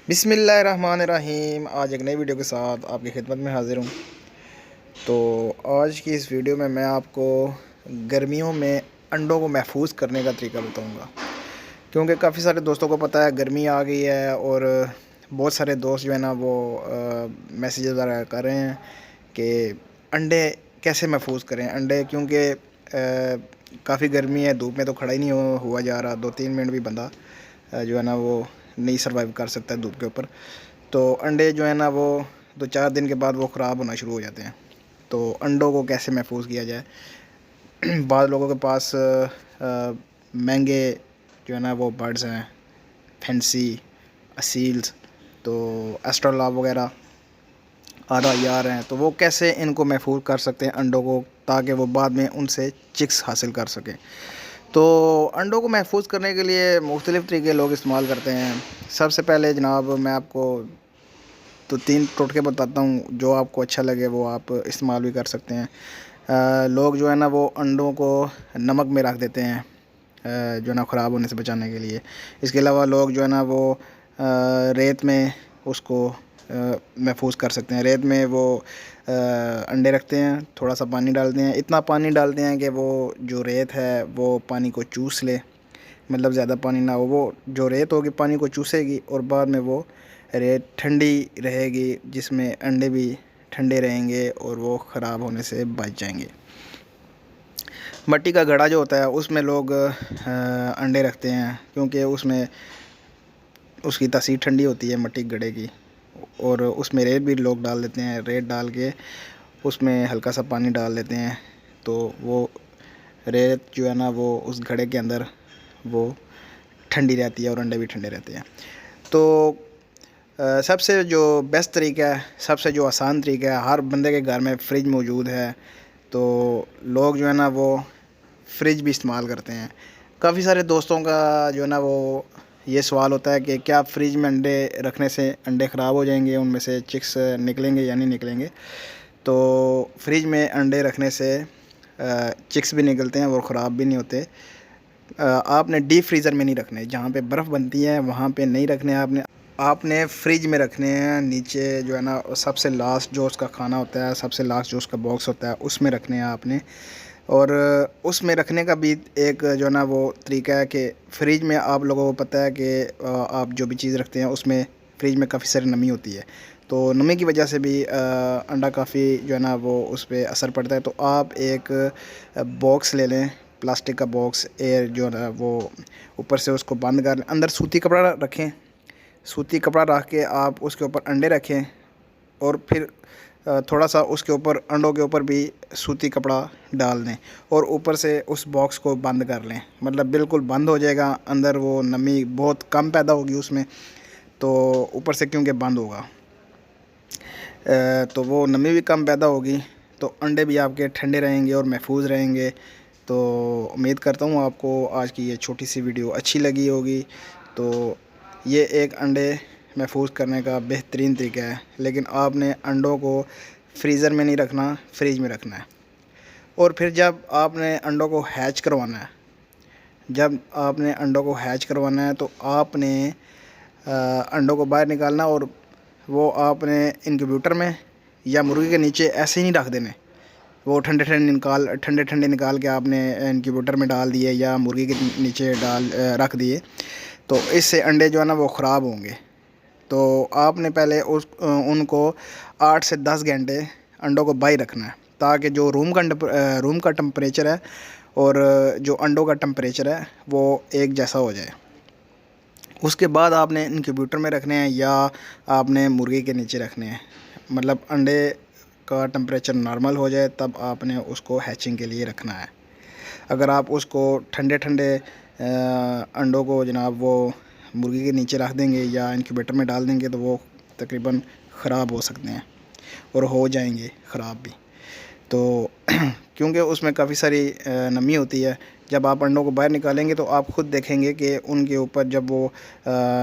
بسم اللہ الرحمن الرحیم۔ آج ایک نئی ویڈیو کے ساتھ آپ کی خدمت میں حاضر ہوں۔ تو آج کی اس ویڈیو میں آپ کو گرمیوں میں انڈوں کو محفوظ کرنے کا طریقہ بتاؤں گا، کیونکہ کافی سارے دوستوں کو پتہ ہے گرمی آ گئی ہے اور بہت سارے دوست جو ہے نا وہ میسیجز وغیرہ کر رہے ہیں کہ انڈے کیسے محفوظ کریں انڈے، کیونکہ کافی گرمی ہے، دھوپ میں تو کھڑا ہی نہیں ہوا جا رہا، 2-3 منٹ بھی بندہ جو ہے نا وہ نہیں سروائیو کر سکتا ہے دھوپ کے اوپر۔ تو انڈے جو ہے نا وہ 2-4 دن کے بعد وہ خراب ہونا شروع ہو جاتے ہیں۔ تو انڈوں کو کیسے محفوظ کیا جائے؟ بعض لوگوں کے پاس مہنگے جو ہے نا وہ برڈز ہیں، فینسی، اسیلز، تو ایسٹرالاب وغیرہ آدھا یار ہیں، تو وہ کیسے ان کو محفوظ کر سکتے ہیں انڈوں کو، تاکہ وہ بعد میں ان سے چکس حاصل کر سکیں۔ تو انڈوں کو محفوظ کرنے کے لیے مختلف طریقے لوگ استعمال کرتے ہیں۔ سب سے پہلے جناب میں آپ کو 3 ٹوٹکے بتاتا ہوں، جو آپ کو اچھا لگے وہ آپ استعمال بھی کر سکتے ہیں۔ لوگ جو ہے نا وہ انڈوں کو نمک میں رکھ دیتے ہیں جو ہے نا خراب ہونے سے بچانے کے لیے۔ اس کے علاوہ لوگ جو ہے نا وہ ریت میں اس کو محفوظ کر سکتے ہیں۔ ریت میں وہ انڈے رکھتے ہیں، تھوڑا سا پانی ڈالتے ہیں، اتنا پانی ڈالتے ہیں کہ وہ جو ریت ہے وہ پانی کو چوس لے، مطلب زیادہ پانی نہ ہو، وہ جو ریت ہوگی پانی کو چوسے گی اور بعد میں وہ ریت ٹھنڈی رہے گی، جس میں انڈے بھی ٹھنڈے رہیں گے اور وہ خراب ہونے سے بچ جائیں گے۔ مٹی کا گھڑا جو ہوتا ہے اس میں لوگ انڈے رکھتے ہیں، کیونکہ اس میں اس کی تاثیر ٹھنڈی ہوتی ہے مٹی کے گھڑے کی، اور اس میں ریت بھی لوگ ڈال دیتے ہیں۔ ریت ڈال کے اس میں ہلکا سا پانی ڈال دیتے ہیں، تو وہ ریت جو ہے نا وہ اس گھڑے کے اندر وہ ٹھنڈی رہتی ہے اور انڈے بھی ٹھنڈے رہتے ہیں۔ تو سب سے جو بیسٹ طریقہ ہے، سب سے جو آسان طریقہ ہے، ہر بندے کے گھر میں فریج موجود ہے، تو لوگ جو ہے نا وہ فریج بھی استعمال کرتے ہیں۔ کافی سارے دوستوں کا جو ہے نا وہ یہ سوال ہوتا ہے کہ کیا فریج میں انڈے رکھنے سے انڈے خراب ہو جائیں گے، ان میں سے چکس نکلیں گے یا نہیں نکلیں گے؟ تو فریج میں انڈے رکھنے سے چکس بھی نکلتے ہیں اور خراب بھی نہیں ہوتے۔ آپ نے ڈیپ فریزر میں نہیں رکھنے، جہاں پہ برف بنتی ہے وہاں پہ نہیں رکھنے، آپ نے فریج میں رکھنے ہیں، نیچے جو ہے نا سب سے لاسٹ جو اس کا کھانا ہوتا ہے، سب سے لاسٹ جو اس کا باکس ہوتا ہے اس میں رکھنے ہیں آپ نے۔ اور اس میں رکھنے کا بھی ایک جو ہے نا وہ طریقہ ہے کہ فریج میں آپ لوگوں کو پتہ ہے کہ آپ جو بھی چیز رکھتے ہیں اس میں فریج میں کافی ساری نمی ہوتی ہے، تو نمی کی وجہ سے بھی انڈا کافی جو ہے نا وہ اس پہ اثر پڑتا ہے۔ تو آپ ایک باکس لے لیں، پلاسٹک کا باکس، ایئر جو ہے نا وہ اوپر سے اس کو بند کر لیں، اندر سوتی کپڑا رکھیں، سوتی کپڑا رکھ کے آپ اس کے اوپر انڈے رکھیں، اور پھر تھوڑا سا اس کے اوپر انڈوں کے اوپر بھی سوتی کپڑا ڈال دیں، اور اوپر سے اس باکس کو بند کر لیں، مطلب بالکل بند ہو جائے گا، اندر وہ نمی بہت کم پیدا ہوگی اس میں، تو اوپر سے کیونکہ بند ہوگا تو وہ نمی بھی کم پیدا ہوگی، تو انڈے بھی آپ کے ٹھنڈے رہیں گے اور محفوظ رہیں گے۔ تو امید کرتا ہوں آپ کو آج کی یہ چھوٹی سی ویڈیو اچھی لگی ہوگی۔ تو یہ ایک انڈے محفوظ کرنے کا بہترین طریقہ ہے، لیکن آپ نے انڈوں کو فریزر میں نہیں رکھنا، فریج میں رکھنا ہے۔ اور پھر جب آپ نے انڈوں کو ہیچ کروانا ہے، تو آپ نے انڈوں کو باہر نکالنا، اور وہ آپ نے انکیوبیٹر میں یا مرغی کے نیچے ایسے ہی نہیں رکھ دینے، وہ ٹھنڈے ٹھنڈے نکال کے آپ نے انکیوبیٹر میں ڈال دیے یا مرغی کے نیچے رکھ دیے، تو اس سے انڈے جو ہے نا وہ خراب ہوں گے۔ تو آپ نے پہلے ان کو 8 سے 10 گھنٹے انڈوں کو باہر رکھنا ہے، تاکہ جو روم کا ٹمپریچر ہے اور جو انڈوں کا ٹمپریچر ہے وہ ایک جیسا ہو جائے۔ اس کے بعد آپ نے انکیوبیٹر میں رکھنے ہیں یا آپ نے مرغی کے نیچے رکھنے ہیں، مطلب انڈے کا ٹمپریچر نارمل ہو جائے تب آپ نے اس کو ہیچنگ کے لیے رکھنا ہے۔ اگر آپ اس کو ٹھنڈے انڈوں کو جناب وہ مرغی کے نیچے رکھ دیں گے یا انکیوبیٹر میں ڈال دیں گے، تو وہ تقریباً خراب ہو سکتے ہیں اور ہو جائیں گے خراب بھی، تو کیونکہ اس میں کافی ساری نمی ہوتی ہے۔ جب آپ انڈوں کو باہر نکالیں گے تو آپ خود دیکھیں گے کہ ان کے اوپر جب وہ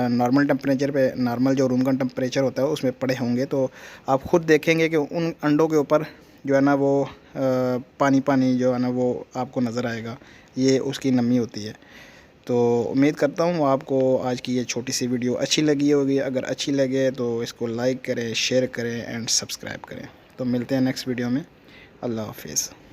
نارمل ٹمپریچر پہ، نارمل جو روم کا ٹمپریچر ہوتا ہے اس میں پڑے ہوں گے، تو آپ خود دیکھیں گے کہ ان انڈوں کے اوپر جو ہے نا وہ پانی جو ہے نا وہ آپ کو نظر آئے گا، یہ اس کی نمی ہوتی ہے۔ تو امید کرتا ہوں آپ کو آج کی یہ چھوٹی سی ویڈیو اچھی لگی ہوگی. اگر اچھی لگے تو اس کو لائک کریں, شیئر کریں اینڈ سبسکرائب کریں. تو ملتے ہیں نیکسٹ ویڈیو میں. اللہ حافظ.